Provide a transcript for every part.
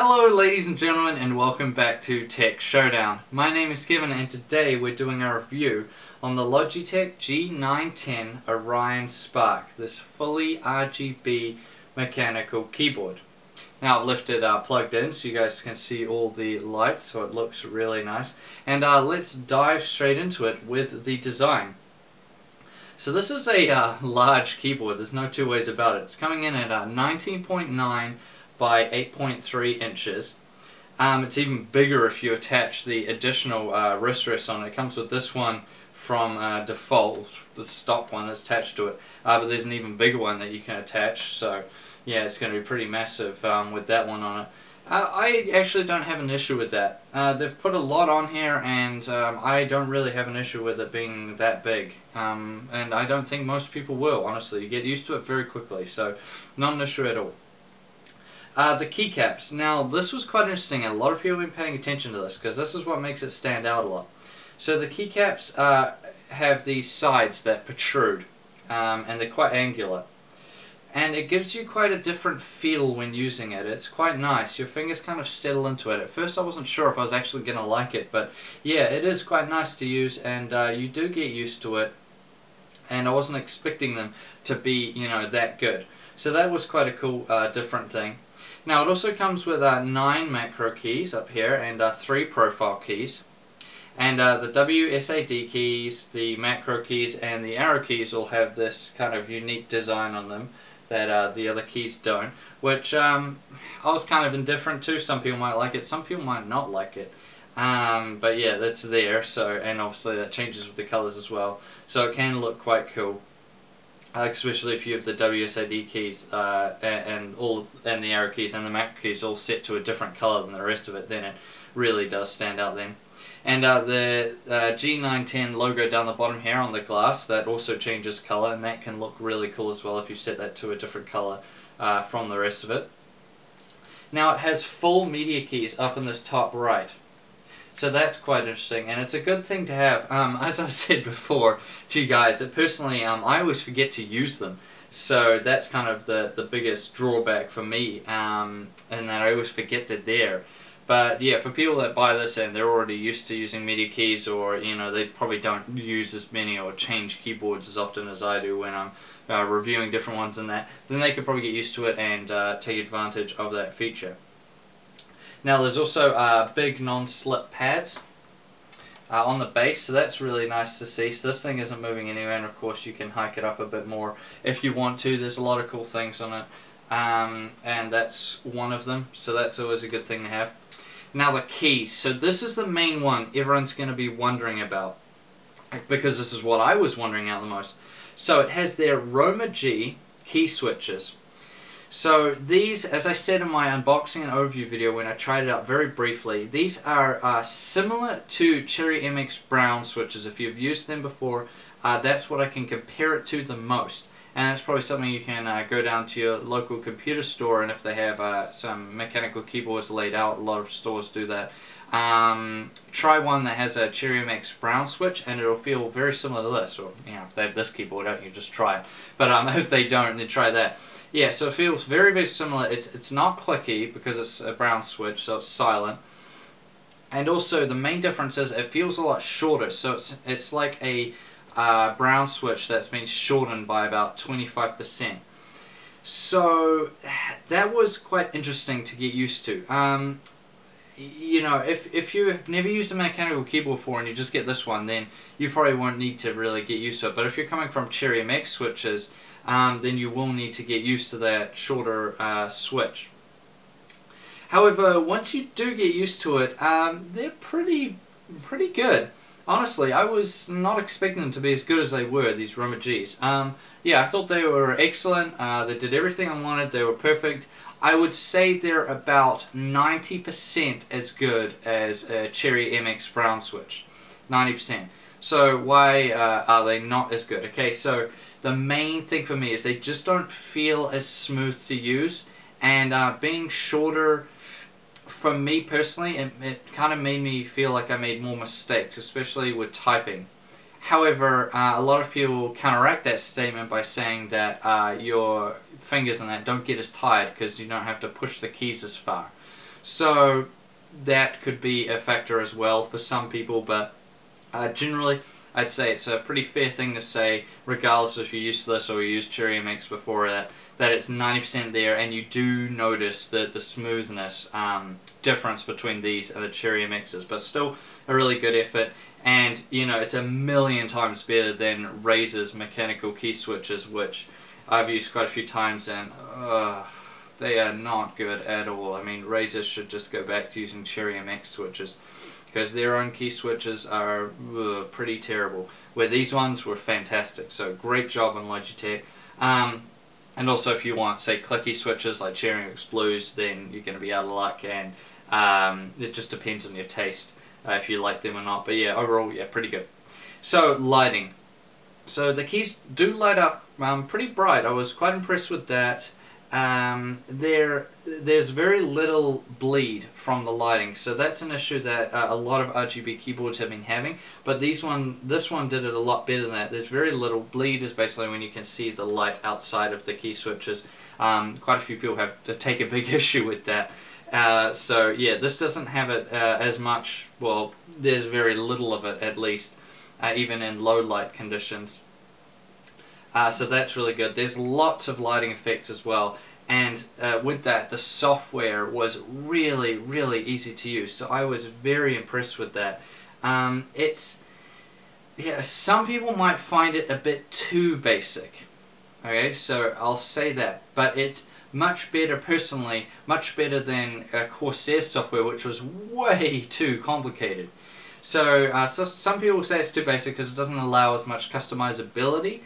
Hello ladies and gentlemen, and welcome back to Tech Showdown. My name is Kevin, and today we're doing a review on the Logitech G910 Orion Spark, this fully RGB mechanical keyboard. Now I've left it plugged in so you guys can see all the lights, so it looks really nice. And let's dive straight into it with the design. So this is a large keyboard, there's no two ways about it. It's coming in at 19.9 by 8.3 inches. It's even bigger if you attach the additional wrist rest on it. It comes with this one from default, the stock one that's attached to it, but there's an even bigger one that you can attach, so yeah, it's going to be pretty massive with that one on it. I actually don't have an issue with that. They've put a lot on here, and I don't really have an issue with it being that big, and I don't think most people will, honestly. You get used to it very quickly, so not an issue at all. The keycaps. Now this was quite interesting, and a lot of people have been paying attention to this because this is what makes it stand out a lot. So the keycaps have these sides that protrude, and they're quite angular. And it gives you quite a different feel when using it. It's quite nice. Your fingers kind of settle into it. At first I wasn't sure if I was actually going to like it, but yeah, it is quite nice to use, and you do get used to it. And I wasn't expecting them to be, you know, that good. So that was quite a cool, different thing. Now it also comes with 9 macro keys up here and 3 profile keys. And the WSAD keys, the macro keys, and the arrow keys all have this kind of unique design on them that the other keys don't, which I was kind of indifferent to. Some people might like it, some people might not like it. But yeah, that's there, so, and obviously that changes with the colors as well, so it can look quite cool. Especially if you have the WSAD keys and the arrow keys and the macro keys all set to a different color than the rest of it, then it really does stand out then. And the G910 logo down the bottom here on the glass, that also changes color, and that can look really cool as well if you set that to a different color from the rest of it. Now it has full media keys up in this top right. So that's quite interesting, and it's a good thing to have. As I've said before to you guys, that personally I always forget to use them. So that's kind of the biggest drawback for me, and that I always forget they're there. But yeah, for people that buy this and they're already used to using media keys, or you know, they probably don't use as many or change keyboards as often as I do when I'm reviewing different ones and that, then they could probably get used to it and take advantage of that feature. Now there's also big non-slip pads on the base, so that's really nice to see. So this thing isn't moving anywhere, and of course you can hike it up a bit more if you want to. There's a lot of cool things on it, and that's one of them, so that's always a good thing to have. Now the keys. So this is the main one everyone's going to be wondering about, because this is what I was wondering out the most. So it has their Roma G key switches. So these, as I said in my unboxing and overview video when I tried it out very briefly, these are similar to Cherry MX Brown switches. If you've used them before, that's what I can compare it to the most. And that's probably something you can go down to your local computer store, and if they have some mechanical keyboards laid out, a lot of stores do that. Try one that has a Cherry MX Brown switch, and it'll feel very similar to this. Or you know, if they have this keyboard out, you just try it. But if they don't, then try that. Yeah, so it feels very, very similar. It's not clicky because it's a brown switch, so it's silent. And also the main difference is it feels a lot shorter. So it's like a brown switch that's been shortened by about 25%. So that was quite interesting to get used to. You know, if you have never used a mechanical keyboard before and you just get this one, then you probably won't need to really get used to it. But if you're coming from Cherry MX switches, then you will need to get used to that shorter switch. However, once you do get used to it, they're pretty good. Honestly, I was not expecting them to be as good as they were, these Roma Gs. Yeah, I thought they were excellent. They did everything I wanted. They were perfect. I would say they're about 90% as good as a Cherry MX Brown switch. 90%. So why are they not as good? Okay, so the main thing for me is they just don't feel as smooth to use, and being shorter, for me personally, it kind of made me feel like I made more mistakes, especially with typing. However, a lot of people counteract that statement by saying that your fingers and that don't get as tired because you don't have to push the keys as far. So that could be a factor as well for some people, but generally I'd say it's a pretty fair thing to say, regardless if you use this or you use Cherry MX before that it's 90% there, and you do notice the smoothness difference between these and the Cherry MXs, but still a really good effort. And you know, it's a million times better than Razer's mechanical key switches, which I've used quite a few times, and they are not good at all. I mean, Razer should just go back to using Cherry MX switches, because their own key switches are pretty terrible, where these ones were fantastic. So great job on Logitech. And also, if you want, say, clicky switches like Cherry MX Blues, then you're going to be out of luck, and it just depends on your taste, if you like them or not. But yeah, overall, yeah, pretty good. So, lighting. So the keys do light up pretty bright. I was quite impressed with that. There's very little bleed from the lighting, so that's an issue that a lot of RGB keyboards have been having, but this one did it a lot better than that. There's very little bleed, is basically when you can see the light outside of the key switches. Quite a few people have to take a big issue with that. So yeah, this doesn't have it as much. Well, there's very little of it, at least, even in low light conditions. So that's really good. There's lots of lighting effects as well, and with that, the software was really, really easy to use. So I was very impressed with that. Some people might find it a bit too basic. Okay, so I'll say that, but it's much better, personally, much better than Corsair's software, which was way too complicated. So some people say it's too basic because it doesn't allow as much customizability,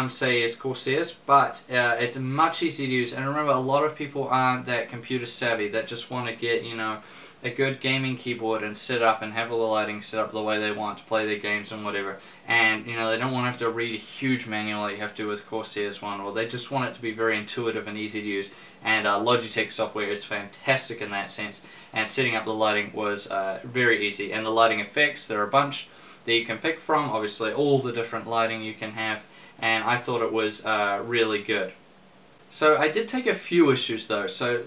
say, as Corsair's, but it's much easier to use. And remember, a lot of people aren't that computer savvy, that just want to get, you know, a good gaming keyboard and sit up and have all the lighting set up the way they want to play their games and whatever. And you know, they don't want to have to read a huge manual like you have to with Corsair's one, or they just want it to be very intuitive and easy to use. And Logitech software is fantastic in that sense. And setting up the lighting was very easy. And the lighting effects, there are a bunch that you can pick from. Obviously, all the different lighting you can have. And I thought it was really good. So I did take a few issues though. So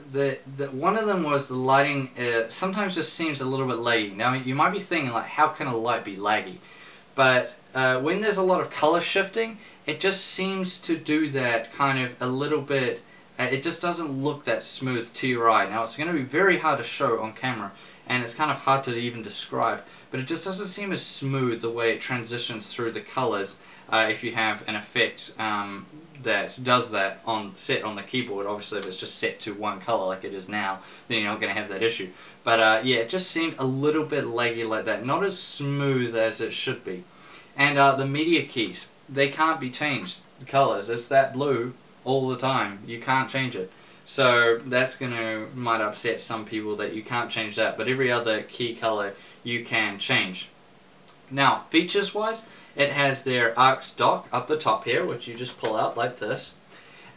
one of them was the lighting sometimes just seems a little bit laggy. Now you might be thinking, like, how can a light be laggy? But when there's a lot of color shifting, it just seems to do that kind of a little bit. It just doesn't look that smooth to your eye. Now it's going to be very hard to show on camera, and it's kind of hard to even describe, but it just doesn't seem as smooth the way it transitions through the colors if you have an effect that does that set on the keyboard. Obviously, if it's just set to one color like it is now, then you're not going to have that issue. But yeah, it just seemed a little bit laggy like that, not as smooth as it should be. And the media keys, they can't be changed. The colors, it's that blue all the time. You can't change it. So that's might upset some people that you can't change that, but every other key color you can change. Now, features wise, it has their ARX dock up the top here, which you just pull out like this.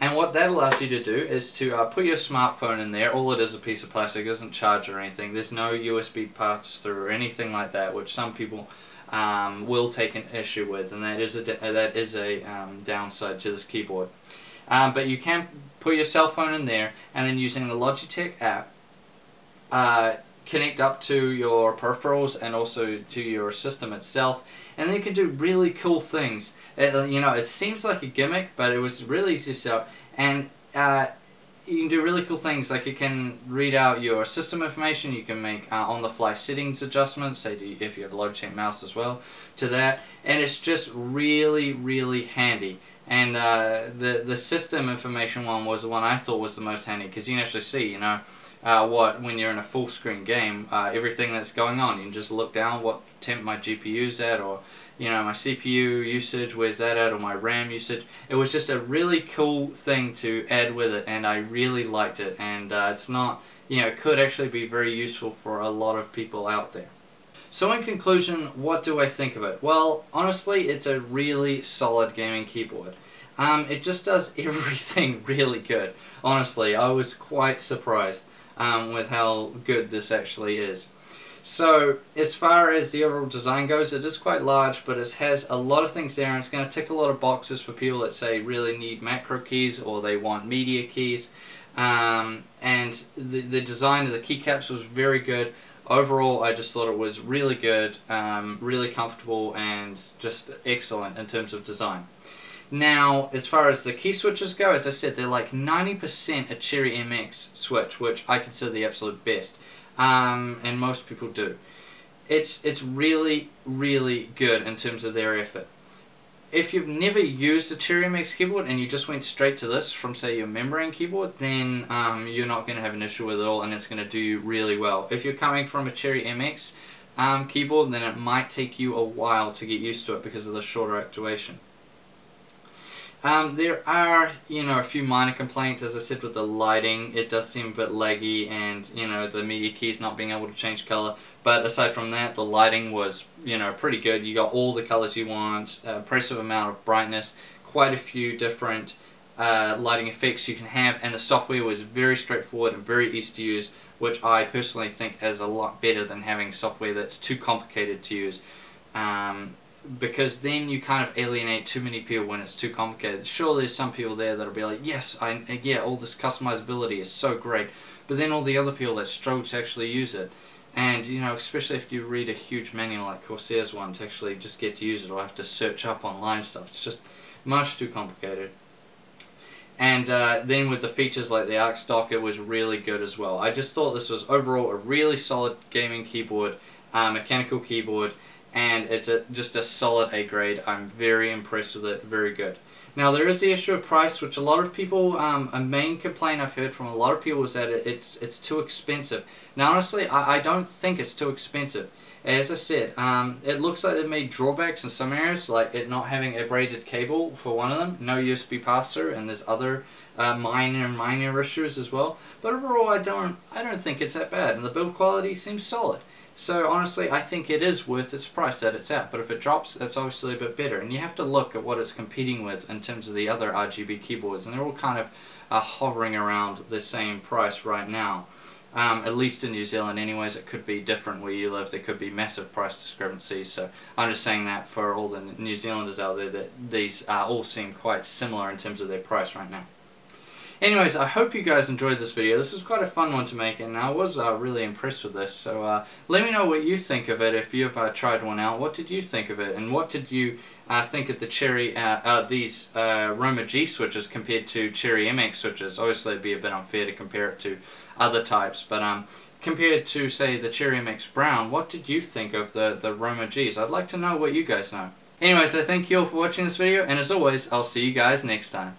And what that allows you to do is to put your smartphone in there. All it is a piece of plastic, it doesn't charge or anything. There's no USB pass through or anything like that, which some people will take an issue with, and that is a downside to this keyboard. But you can put your cell phone in there, and then using the Logitech app, connect up to your peripherals and also to your system itself, and then you can do really cool things. You know, it seems like a gimmick, but it was really easy to set up, and you can do really cool things, like you can read out your system information, you can make on-the-fly settings adjustments, say if you have a Logitech mouse as well, to that, and it's just really, really handy. And the system information one was the one I thought was the most handy, because you can actually see, you know, when you're in a full screen game, everything that's going on. You can just look down what temp my GPU's at, or you know, my CPU usage, where's that at, or my RAM usage. It was just a really cool thing to add with it, and I really liked it. And it's not, you know, it could actually be very useful for a lot of people out there. So in conclusion, what do I think of it? Well, honestly, it's a really solid gaming keyboard. It just does everything really good. Honestly, I was quite surprised with how good this actually is. So, as far as the overall design goes, it is quite large, but it has a lot of things there, and it's going to tick a lot of boxes for people that say really need macro keys or they want media keys. and the design of the keycaps was very good. Overall, I just thought it was really good, really comfortable, and just excellent in terms of design. Now, as far as the key switches go, as I said, they're like 90% a Cherry MX switch, which I consider the absolute best, and most people do. It's really, really good in terms of their effort. If you've never used a Cherry MX keyboard and you just went straight to this from, say, your membrane keyboard, then you're not going to have an issue with it all, and it's going to do you really well. If you're coming from a Cherry MX keyboard, then it might take you a while to get used to it because of the shorter actuation. There are, a few minor complaints, as I said, with the lighting. It does seem a bit laggy, and, the media keys not being able to change color. But aside from that, the lighting was, pretty good. You got all the colors you want, impressive amount of brightness, quite a few different lighting effects you can have, and the software was very straightforward and very easy to use, which I personally think is a lot better than having software that's too complicated to use. Because then you kind of alienate too many people when it's too complicated. Sure, there's some people there that'll be like, yes, yeah, all this customizability is so great, but then all the other people that struggle to actually use it, and especially if you read a huge manual like Corsair's one to actually just get to use it, or have to search up online stuff, it's just much too complicated. And then with the features like the arc stock, it was really good as well. I just thought this was overall a really solid gaming keyboard, mechanical keyboard, and it's just a solid A grade. I'm very impressed with it, very good. Now there is the issue of price, which a lot of people, a main complaint I've heard from a lot of people is that it's too expensive. Now honestly, I don't think it's too expensive. As I said, it looks like they've made drawbacks in some areas, like it not having a braided cable for one of them, no USB pass-through, and there's other minor issues as well. But overall, I don't think it's that bad, and the build quality seems solid. So honestly, I think it is worth its price that it's at, but if it drops, that's obviously a bit better. And you have to look at what it's competing with in terms of the other RGB keyboards, and they're all kind of hovering around the same price right now. At least in New Zealand anyways. It could be different where you live, there could be massive price discrepancies, so I'm just saying that for all the New Zealanders out there, that these all seem quite similar in terms of their price right now. Anyways, I hope you guys enjoyed this video. This was quite a fun one to make, and I was really impressed with this. So let me know what you think of it if you've tried one out. What did you think of it, and what did you think of the Cherry, these Roma G switches compared to Cherry MX switches? Obviously, it'd be a bit unfair to compare it to other types, but compared to, say, the Cherry MX Brown, what did you think of the Roma Gs? I'd like to know what you guys know. Anyways, I thank you all for watching this video, and as always, I'll see you guys next time.